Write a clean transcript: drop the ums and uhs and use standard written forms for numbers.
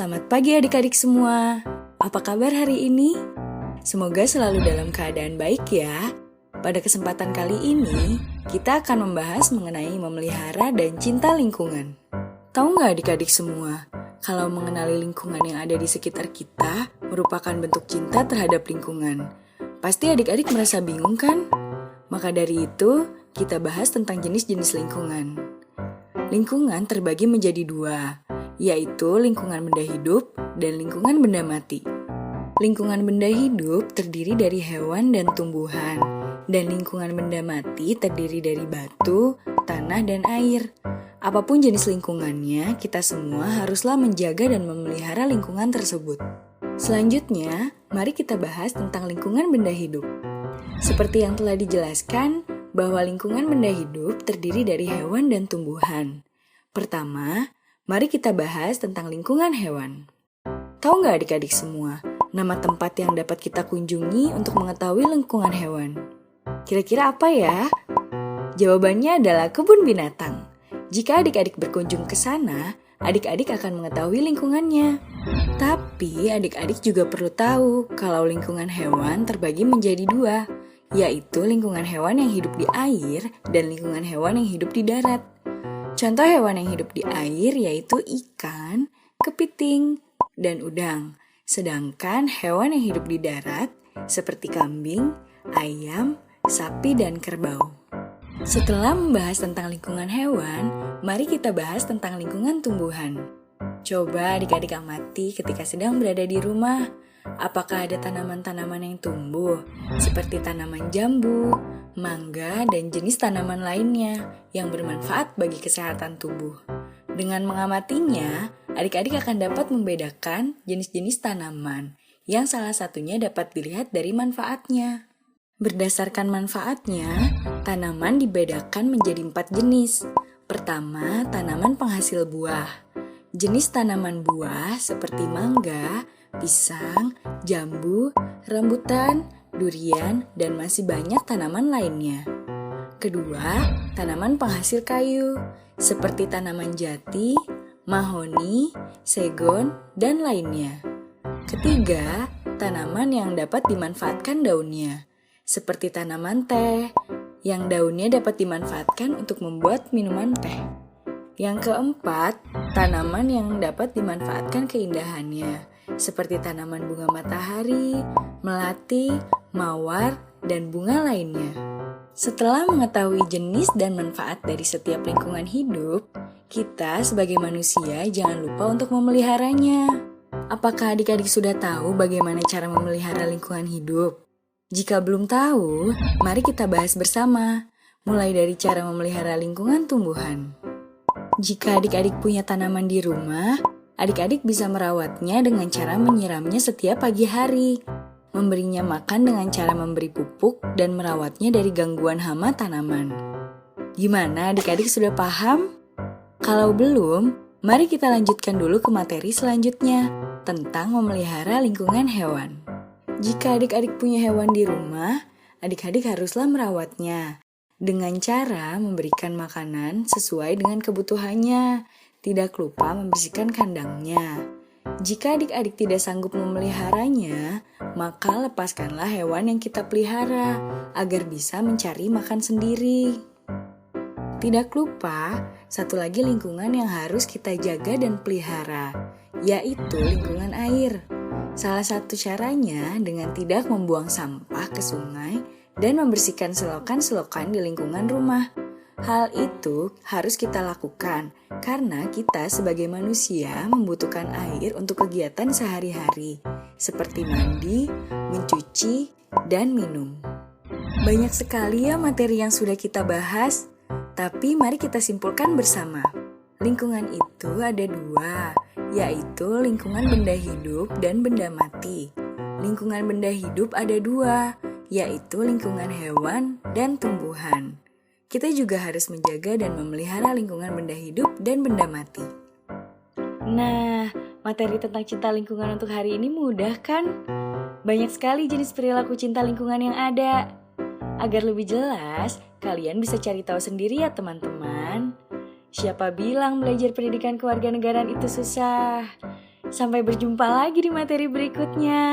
Selamat pagi adik-adik semua. Apa kabar hari ini? Semoga selalu dalam keadaan baik ya. Pada kesempatan kali ini, kita akan membahas mengenai memelihara dan cinta lingkungan. Tahu nggak adik-adik semua, kalau mengenali lingkungan yang ada di sekitar kita merupakan bentuk cinta terhadap lingkungan. Pasti adik-adik merasa bingung kan? Maka dari itu, kita bahas tentang jenis-jenis lingkungan. Lingkungan terbagi menjadi dua, yaitu lingkungan benda hidup dan lingkungan benda mati. Lingkungan benda hidup terdiri dari hewan dan tumbuhan, dan lingkungan benda mati terdiri dari batu, tanah, dan air. Apapun jenis lingkungannya, kita semua haruslah menjaga dan memelihara lingkungan tersebut. Selanjutnya, mari kita bahas tentang lingkungan benda hidup. Seperti yang telah dijelaskan, bahwa lingkungan benda hidup terdiri dari hewan dan tumbuhan. Pertama, mari kita bahas tentang lingkungan hewan. Tahu nggak adik-adik semua, nama tempat yang dapat kita kunjungi untuk mengetahui lingkungan hewan? Kira-kira apa ya? Jawabannya adalah kebun binatang. Jika adik-adik berkunjung ke sana, adik-adik akan mengetahui lingkungannya. Tapi adik-adik juga perlu tahu kalau lingkungan hewan terbagi menjadi dua, yaitu lingkungan hewan yang hidup di air dan lingkungan hewan yang hidup di darat. Contoh hewan yang hidup di air yaitu ikan, kepiting, dan udang. Sedangkan hewan yang hidup di darat seperti kambing, ayam, sapi, dan kerbau. Setelah membahas tentang lingkungan hewan, mari kita bahas tentang lingkungan tumbuhan. Coba adik-adik amati ketika sedang berada di rumah. Apakah ada tanaman-tanaman yang tumbuh, seperti tanaman jambu, mangga, dan jenis tanaman lainnya yang bermanfaat bagi kesehatan tubuh? Dengan mengamatinya, adik-adik akan dapat membedakan jenis-jenis tanaman, yang salah satunya dapat dilihat dari manfaatnya. Berdasarkan manfaatnya, tanaman dibedakan menjadi 4 jenis. Pertama, tanaman penghasil buah. Jenis tanaman buah seperti mangga, pisang, jambu, rambutan, durian, dan masih banyak tanaman lainnya. Kedua, tanaman penghasil kayu, seperti tanaman jati, mahoni, segon, dan lainnya. Ketiga, tanaman yang dapat dimanfaatkan daunnya, seperti tanaman teh, yang daunnya dapat dimanfaatkan untuk membuat minuman teh. Yang keempat, tanaman yang dapat dimanfaatkan keindahannya, seperti tanaman bunga matahari, melati, mawar, dan bunga lainnya. Setelah mengetahui jenis dan manfaat dari setiap lingkungan hidup, kita sebagai manusia jangan lupa untuk memeliharanya. Apakah adik-adik sudah tahu bagaimana cara memelihara lingkungan hidup? Jika belum tahu, mari kita bahas bersama, mulai dari cara memelihara lingkungan tumbuhan. Jika adik-adik punya tanaman di rumah, adik-adik bisa merawatnya dengan cara menyiramnya setiap pagi hari, memberinya makan dengan cara memberi pupuk, dan merawatnya dari gangguan hama tanaman. Gimana adik-adik sudah paham? Kalau belum, mari kita lanjutkan dulu ke materi selanjutnya, tentang memelihara lingkungan hewan. Jika adik-adik punya hewan di rumah, adik-adik haruslah merawatnya dengan cara memberikan makanan sesuai dengan kebutuhannya. Tidak lupa membersihkan kandangnya. Jika adik-adik tidak sanggup memeliharanya, maka lepaskanlah hewan yang kita pelihara agar bisa mencari makan sendiri. Tidak lupa, satu lagi lingkungan yang harus kita jaga dan pelihara, yaitu lingkungan air. Salah satu caranya dengan tidak membuang sampah ke sungai dan membersihkan selokan-selokan di lingkungan rumah. Hal itu harus kita lakukan karena kita sebagai manusia membutuhkan air untuk kegiatan sehari-hari, seperti mandi, mencuci, dan minum. Banyak sekali ya materi yang sudah kita bahas, tapi mari kita simpulkan bersama. Lingkungan itu ada dua, yaitu lingkungan benda hidup dan benda mati. Lingkungan benda hidup ada dua, yaitu lingkungan hewan dan tumbuhan. Kita juga harus menjaga dan memelihara lingkungan benda hidup dan benda mati. Nah, materi tentang cinta lingkungan untuk hari ini mudah kan? Banyak sekali jenis perilaku cinta lingkungan yang ada. Agar lebih jelas, kalian bisa cari tahu sendiri ya teman-teman. Siapa bilang belajar pendidikan kewarganegaraan itu susah? Sampai berjumpa lagi di materi berikutnya.